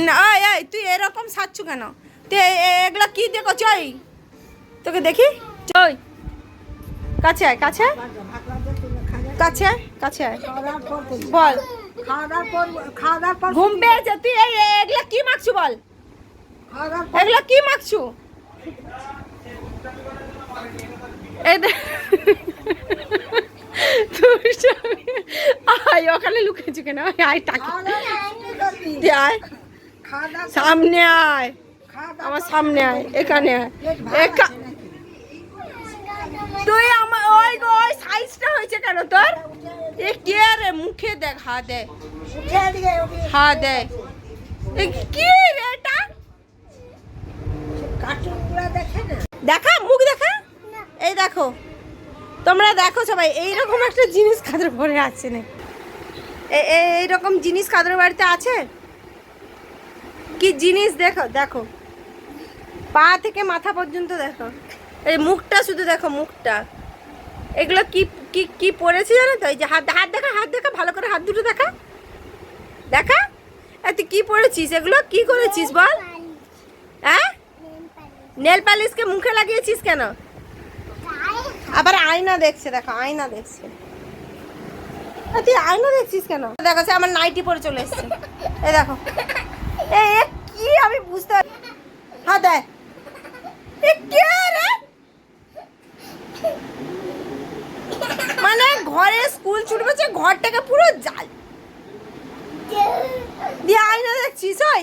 না এই তুই এরকম সাজছু কেন? তুই এগুলা কি দেখো? চই তোকে দেখি, চই কাছে আয়, কাছে আয়, কাছে আয়, কাছে আয়, বল। ঘুম পেয়েছে, তুই এগুলা কি মাখছু বল? এগুলা কি মাখছু? এই আয়, ওখানে লুকিয়েছি কেন? আয় টাকা, আয় সামনে আয়, আমার সামনে আয়, এখানে আয়। তুই আমার ওই ওই সাইজটা হয়েছে কেন তোর? এ কে রে? মুখে দেখ, হা দে, হা দে, কি রে এটা? দেখা মুখ দেখা, এই দেখো, তোমরা দেখো সবাই, এইরকম একটা জিনিস কাদের পরে আছে না? এইরকম জিনিস কাদের বাড়িতে আছে? কি জিনিস দেখো, দেখো পা থেকে মাথা পর্যন্ত দেখো, এই মুখটা শুধু দেখো, মুখটা। এগুলো কি কি কি পড়েছে জানো তো? এই যে হাত, হাত দেখা, হাত দেখা, ভালো করে হাত দুটো দেখা, দেখা। তুই কি পড়েছিস? এগুলো কি করেছিস বল? হ্যাঁ, নেল পালিশকে মুখে লাগিয়েছিস কেন? আবার আয়না দেখছে, দেখো আয়না দেখছে। তুই আয়না দেখছিস কেন? দেখো সে আমার নাইটি পরে চলে এসছে, এই দেখো। এ কি আমি বুঝতে, হ্যাঁ দেখ, এ কে রে? মানে ঘরে স্কুল ছুটি পেয়েছে, ঘরটাকে পুরো জাল দিয়ে আয়না দেখছিস? ওই